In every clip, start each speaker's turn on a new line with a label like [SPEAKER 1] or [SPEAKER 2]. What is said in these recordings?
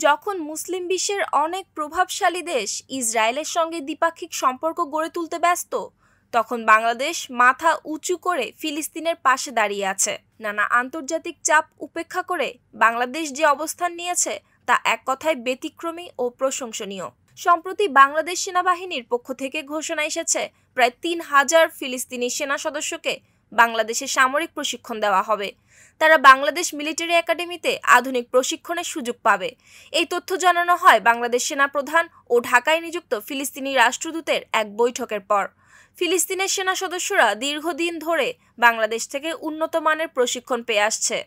[SPEAKER 1] যখন মুসলিম বিশ্বের অনেক প্রভাবশালী দেশ ইসরায়েলের সঙ্গে দ্বিপাক্ষিক সম্পর্ক গড়ে তুলতে ব্যস্ত, তখন বাংলাদেশ মাথা উঁচু করে ফিলিস্তিনের পাশে দাঁড়িয়ে আছে। নানা আন্তর্জাতিক চাপ উপেক্ষা করে বাংলাদেশ যে অবস্থান নিয়েছে তা এক কথায় ব্যতিক্রমী ও প্রশংসনীয়। সম্প্রতি বাংলাদেশ সেনাবাহিনীর পক্ষ থেকে ঘোষণা এসেছে, প্রায় ৩,০০০ ফিলিস্তিনি সেনা সদস্যকে বাংলাদেশে সামরিক প্রশিক্ষণ দেওয়া হবে। তারা বাংলাদেশ মিলিটারি একাডেমিতে আধুনিক প্রশিক্ষণের সুযোগ পাবে। এই তথ্য জানানো হয় বাংলাদেশ সেনাপ্রধান ও ঢাকায় নিযুক্ত ফিলিস্তিনি রাষ্ট্রদূতের এক বৈঠকের পর। ফিলিস্তিনের সেনা সদস্যরা দীর্ঘদিন ধরে বাংলাদেশ থেকে উন্নত মানের প্রশিক্ষণ পেয়ে আসছে।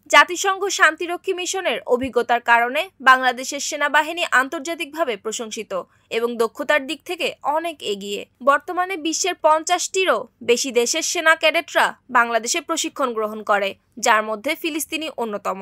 [SPEAKER 1] জাতিসংঘ শান্তিরক্ষী মিশনের অভিজ্ঞতার কারণে বাংলাদেশের সেনাবাহিনী আন্তর্জাতিকভাবে প্রশংসিত এবং দক্ষতার দিক থেকে অনেক এগিয়ে। বর্তমানে বিশ্বের 50টিরও বেশি দেশের সেনা ক্যাডেটরা বাংলাদেশে প্রশিক্ষণ গ্রহণ করে, যার মধ্যে ফিলিস্তিনি অন্যতম।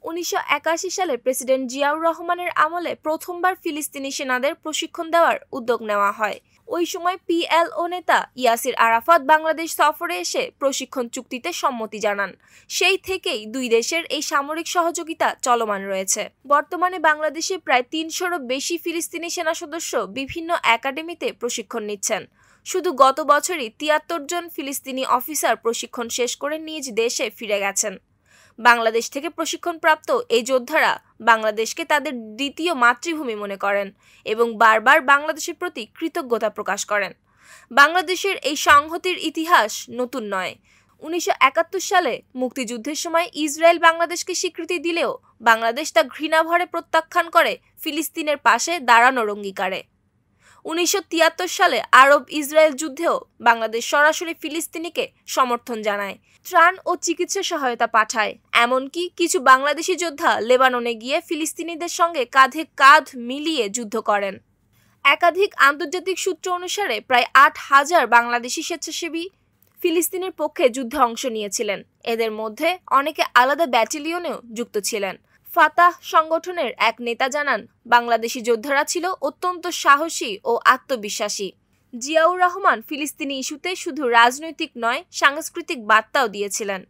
[SPEAKER 1] 1981 সালে প্রেসিডেন্ট জিয়াউর রহমানের আমলে প্রথমবার ফিলিস্তিনি সেনাদের প্রশিক্ষণ দেওয়ার উদ্যোগ নেওয়া হয়। ওই সময় পিএলও নেতা ইয়াসির আরাফাত বাংলাদেশ সফরে এসে প্রশিক্ষণ চুক্তিতে সম্মতি জানান। সেই থেকেই দুই দেশের এই সামরিক সহযোগিতা চলমান রয়েছে। বর্তমানে বাংলাদেশে প্রায় 300রও বেশি ফিলিস্তিনি সেনা সদস্য বিভিন্ন একাডেমিতে প্রশিক্ষণ নিচ্ছেন। শুধু গত বছরই 73 জন ফিলিস্তিনি অফিসার প্রশিক্ষণ শেষ করে নিজ দেশে ফিরে গেছেন। বাংলাদেশ থেকে প্রশিক্ষণপ্রাপ্ত এই যোদ্ধারা বাংলাদেশকে তাদের দ্বিতীয় মাতৃভূমি মনে করেন এবং বারবার বাংলাদেশের প্রতি কৃতজ্ঞতা প্রকাশ করেন। বাংলাদেশের এই সংহতির ইতিহাস নতুন নয়। 1971 সালে মুক্তিযুদ্ধের সময় ইসরায়েল বাংলাদেশকে স্বীকৃতি দিলেও বাংলাদেশ তা ঘৃণাভরে প্রত্যাখ্যান করে ফিলিস্তিনের পাশে দাঁড়ানোর অঙ্গীকারে। 1973 সালে আরব ইসরায়েল যুদ্ধেও বাংলাদেশ সরাসরি ফিলিস্তিনিকে সমর্থন জানায়, ত্রাণ ও চিকিৎসা সহায়তা পাঠায়। এমনকি কিছু বাংলাদেশি যোদ্ধা লেবাননে গিয়ে ফিলিস্তিনিদের সঙ্গে কাঁধে কাঁধ মিলিয়ে যুদ্ধ করেন। একাধিক আন্তর্জাতিক সূত্র অনুসারে প্রায় 8,000 বাংলাদেশি স্বেচ্ছাসেবী ফিলিস্তিনের পক্ষে যুদ্ধে অংশ নিয়েছিলেন। এদের মধ্যে অনেকে আলাদা ব্যাটালিয়নেও যুক্ত ছিলেন। ফাতাহ সংগঠনের এক নেতা জানান, বাংলাদেশি যোদ্ধারা ছিল অত্যন্ত সাহসী ও আত্মবিশ্বাসী। জিয়াউর রহমান ফিলিস্তিনি ইস্যুতে শুধু রাজনৈতিক নয়, সাংস্কৃতিক বার্তাও দিয়েছিলেন।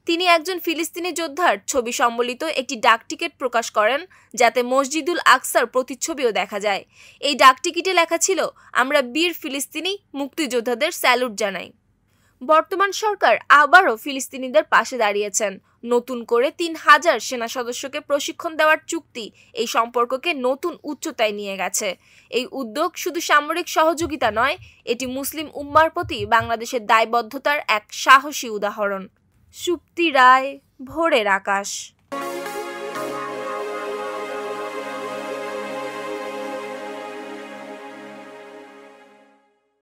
[SPEAKER 1] তিনি একজন ফিলিস্তিনি যোদ্ধার ছবি সম্বলিত একটি ডাকটিকিট প্রকাশ করেন, যাতে মসজিদুল আকসার প্রতিচ্ছবিও দেখা যায়। এই ডাকটিকিটে লেখা ছিল, আমরা বীর ফিলিস্তিনি মুক্তিযোদ্ধাদের স্যালুট জানাই। বর্তমান সরকার আবারও ফিলিস্তিনিদের পাশে দাঁড়িয়েছেন। নতুন করে 3,000 সেনা সদস্যকে প্রশিক্ষণ দেওয়ার চুক্তি এই সম্পর্ককে নতুন উচ্চতায় নিয়ে গেছে। এই উদ্যোগ শুধু সামরিক সহযোগিতা নয়, এটি মুসলিম উম্মার প্রতি বাংলাদেশের দায়বদ্ধতার এক সাহসী উদাহরণ। সুপ্তি রায়, ভোরের আকাশ।